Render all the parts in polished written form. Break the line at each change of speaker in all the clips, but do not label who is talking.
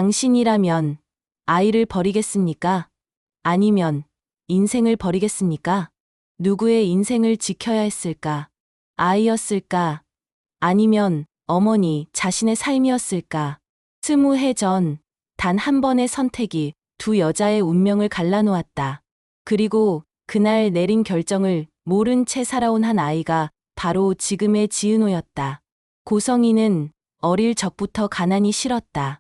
당신이라면 아이를 버리겠습니까? 아니면 인생을 버리겠습니까? 누구의 인생을 지켜야 했을까? 아이였을까? 아니면 어머니 자신의 삶이었을까? 20해 전 단 한 번의 선택이 두 여자의 운명을 갈라놓았다. 그리고 그날 내린 결정을 모른 채 살아온 한 아이가 바로 지금의 지은호였다. 고성이는 어릴 적부터 가난이 싫었다.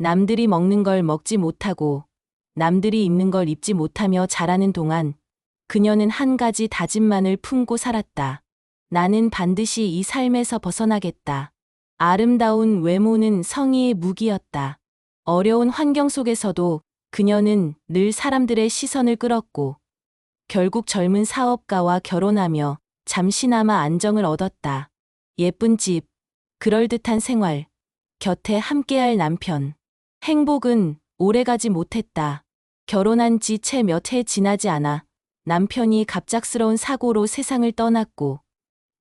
남들이 먹는 걸 먹지 못하고 남들이 입는 걸 입지 못하며 자라는 동안 그녀는 한 가지 다짐만을 품고 살았다. 나는 반드시 이 삶에서 벗어나겠다. 아름다운 외모는 성의의 무기였다. 어려운 환경 속에서도 그녀는 늘 사람들의 시선을 끌었고 결국 젊은 사업가와 결혼하며 잠시나마 안정을 얻었다. 예쁜 집, 그럴듯한 생활, 곁에 함께할 남편. 행복은 오래가지 못했다. 결혼한 지 채 몇 해 지나지 않아 남편이 갑작스러운 사고로 세상을 떠났고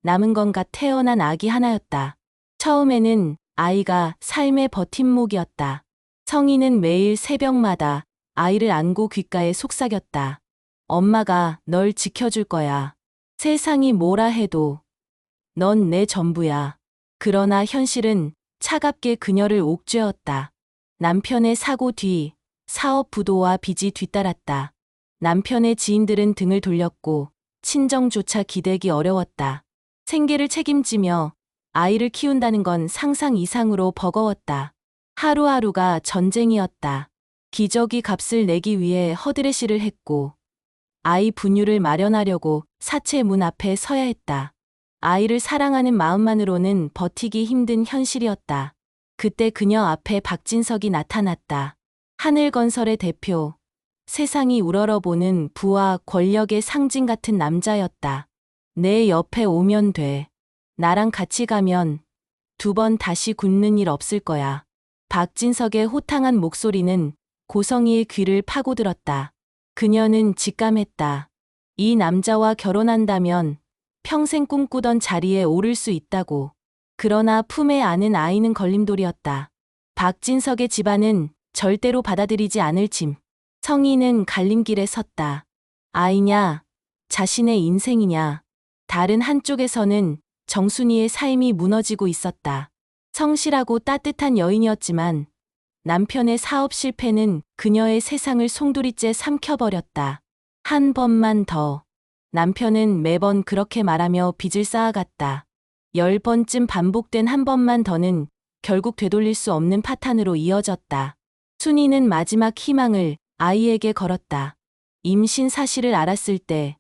남은 건가 태어난 아기 하나였다. 처음에는 아이가 삶의 버팀목이었다. 성희는 매일 새벽마다 아이를 안고 귓가에 속삭였다. 엄마가 널 지켜줄 거야. 세상이 뭐라 해도 넌 내 전부야. 그러나 현실은 차갑게 그녀를 옥죄었다. 남편의 사고 뒤 사업 부도와 빚이 뒤따랐다. 남편의 지인들은 등을 돌렸고 친정조차 기대기 어려웠다. 생계를 책임지며 아이를 키운다는 건 상상 이상으로 버거웠다. 하루하루가 전쟁이었다. 기저귀 값을 내기 위해 허드레시를 했고 아이 분유를 마련하려고 사채 문 앞에 서야 했다. 아이를 사랑하는 마음만으로는 버티기 힘든 현실이었다. 그때 그녀 앞에 박진석이 나타났다. 하늘건설의 대표, 세상이 우러러보는 부와 권력의 상징 같은 남자였다. 내 옆에 오면 돼. 나랑 같이 가면 2번 다시 굶는 일 없을 거야. 박진석의 호탕한 목소리는 고성이의 귀를 파고들었다. 그녀는 직감했다. 이 남자와 결혼한다면 평생 꿈꾸던 자리에 오를 수 있다고. 그러나 품에 안은 아이는 걸림돌이었다. 박진석의 집안은 절대로 받아들이지 않을 짐. 성희는 갈림길에 섰다. 아이냐, 자신의 인생이냐. 다른 한쪽에서는 정순이의 삶이 무너지고 있었다. 성실하고 따뜻한 여인이었지만 남편의 사업 실패는 그녀의 세상을 송두리째 삼켜버렸다. 한 번만 더. 남편은 매번 그렇게 말하며 빚을 쌓아갔다. 10번쯤 반복된 한 번만 더는 결국 되돌릴 수 없는 파탄으로 이어졌다. 순이는 마지막 희망을 아이에게 걸었다. 임신 사실을 알았을 때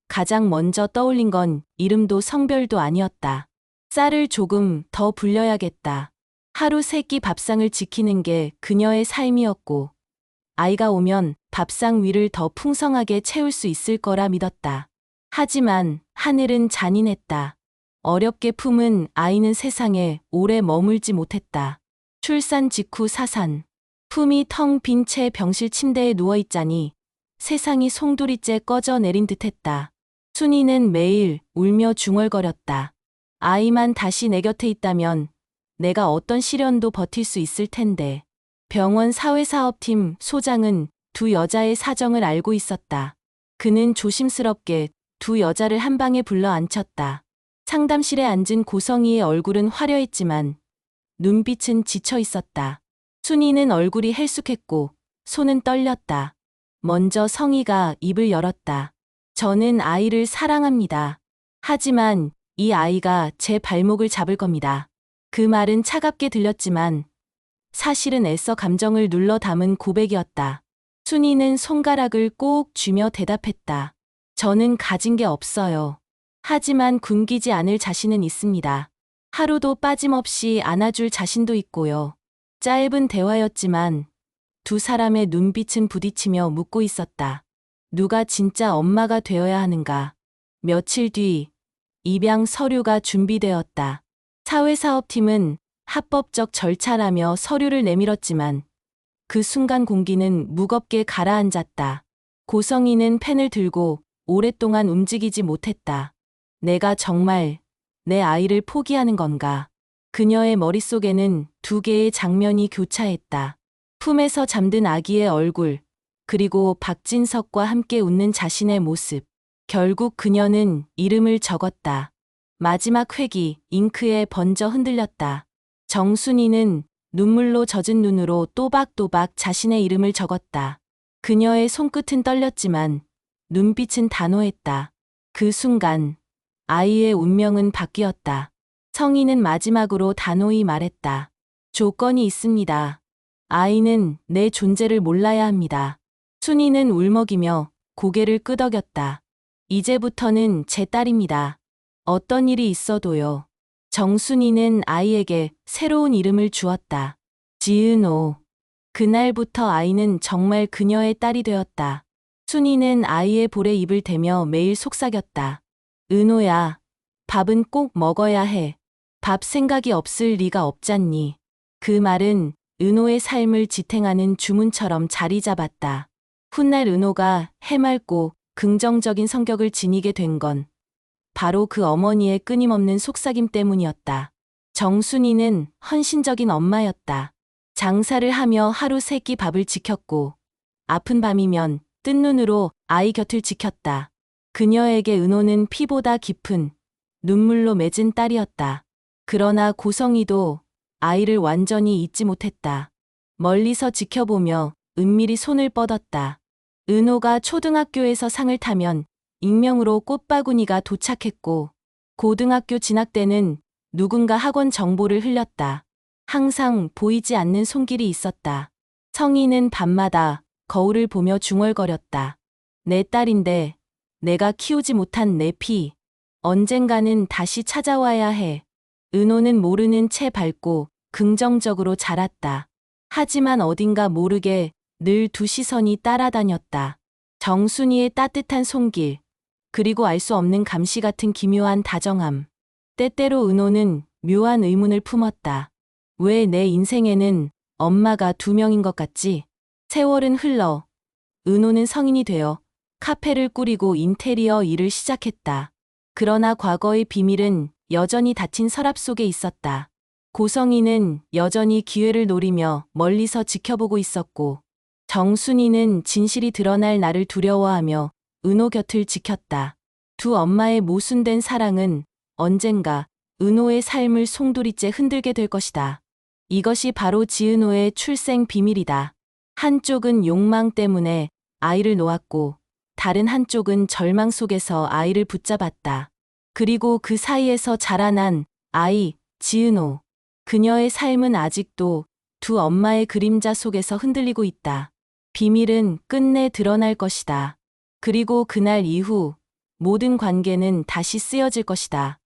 가장 먼저 떠올린 건 이름도 성별도 아니었다. 쌀을 조금 더 불려야겠다. 하루 3끼 밥상을 지키는 게 그녀의 삶이었고 아이가 오면 밥상 위를 더 풍성하게 채울 수 있을 거라 믿었다. 하지만 하늘은 잔인했다. 어렵게 품은 아이는 세상에 오래 머물지 못했다. 출산 직후 사산. 품이 텅 빈 채 병실 침대에 누워있자니 세상이 송두리째 꺼져 내린 듯했다. 순이는 매일 울며 중얼거렸다. 아이만 다시 내 곁에 있다면 내가 어떤 시련도 버틸 수 있을 텐데. 병원 사회사업팀 소장은 두 여자의 사정을 알고 있었다. 그는 조심스럽게 두 여자를 한 방에 불러 앉혔다. 상담실에 앉은 고성이의 얼굴은 화려했지만 눈빛은 지쳐 있었다. 순이는 얼굴이 헬쑥했고 손은 떨렸다. 먼저 성희가 입을 열었다. 저는 아이를 사랑합니다. 하지만 이 아이가 제 발목을 잡을 겁니다. 그 말은 차갑게 들렸지만 사실은 애써 감정을 눌러 담은 고백이었다. 순이는 손가락을 꼭 쥐며 대답했다. 저는 가진 게 없어요. 하지만 굶기지 않을 자신은 있습니다. 하루도 빠짐없이 안아줄 자신도 있고요. 짧은 대화였지만 두 사람의 눈빛은 부딪히며 묻고 있었다. 누가 진짜 엄마가 되어야 하는가. 며칠 뒤 입양 서류가 준비되었다. 사회사업팀은 합법적 절차라며 서류를 내밀었지만 그 순간 공기는 무겁게 가라앉았다. 고성이는 펜을 들고 오랫동안 움직이지 못했다. 내가 정말 내 아이를 포기하는 건가? 그녀의 머릿속에는 두 개의 장면이 교차했다. 품에서 잠든 아기의 얼굴, 그리고 박진석과 함께 웃는 자신의 모습. 결국 그녀는 이름을 적었다. 마지막 획이 잉크에 번져 흔들렸다. 정순이는 눈물로 젖은 눈으로 또박또박 자신의 이름을 적었다. 그녀의 손끝은 떨렸지만 눈빛은 단호했다. 그 순간 아이의 운명은 바뀌었다. 성인은 마지막으로 단호히 말했다. 조건이 있습니다. 아이는 내 존재를 몰라야 합니다. 순이는 울먹이며 고개를 끄덕였다. 이제부터는 제 딸입니다. 어떤 일이 있어도요. 정순이는 아이에게 새로운 이름을 주었다. 지은호. 그날부터 아이는 정말 그녀의 딸이 되었다. 순이는 아이의 볼에 입을 대며 매일 속삭였다. 은호야, 밥은 꼭 먹어야 해. 밥 생각이 없을 리가 없잖니. 그 말은 은호의 삶을 지탱하는 주문처럼 자리 잡았다. 훗날 은호가 해맑고 긍정적인 성격을 지니게 된 건 바로 그 어머니의 끊임없는 속삭임 때문이었다. 정순이는 헌신적인 엄마였다. 장사를 하며 하루 세 끼 밥을 지켰고 아픈 밤이면 뜬 눈으로 아이 곁을 지켰다. 그녀에게 은호는 피보다 깊은 눈물로 맺은 딸이었다. 그러나 고성이도 아이를 완전히 잊지 못했다. 멀리서 지켜보며 은밀히 손을 뻗었다. 은호가 초등학교에서 상을 타면 익명으로 꽃바구니가 도착했고 고등학교 진학 때는 누군가 학원 정보를 흘렸다. 항상 보이지 않는 손길이 있었다. 성희는 밤마다 거울을 보며 중얼거렸다. 내 딸인데 내가 키우지 못한 내 피. 언젠가는 다시 찾아와야 해. 은호는 모르는 채 밝고 긍정적으로 자랐다. 하지만 어딘가 모르게 늘 두 시선이 따라다녔다. 정순이의 따뜻한 손길, 그리고 알 수 없는 감시 같은 기묘한 다정함. 때때로 은호는 묘한 의문을 품었다. 왜 내 인생에는 엄마가 두 명인 것 같지? 세월은 흘러 은호는 성인이 되어 카페를 꾸리고 인테리어 일을 시작했다. 그러나 과거의 비밀은 여전히 닫힌 서랍 속에 있었다. 고성이는 여전히 기회를 노리며 멀리서 지켜보고 있었고 정순이는 진실이 드러날 날을 두려워하며 은호 곁을 지켰다. 두 엄마의 모순된 사랑은 언젠가 은호의 삶을 송두리째 흔들게 될 것이다. 이것이 바로 지은호의 출생 비밀이다. 한쪽은 욕망 때문에 아이를 놓았고 다른 한쪽은 절망 속에서 아이를 붙잡았다. 그리고 그 사이에서 자라난 아이, 지은호. 그녀의 삶은 아직도 두 엄마의 그림자 속에서 흔들리고 있다. 비밀은 끝내 드러날 것이다. 그리고 그날 이후 모든 관계는 다시 쓰여질 것이다.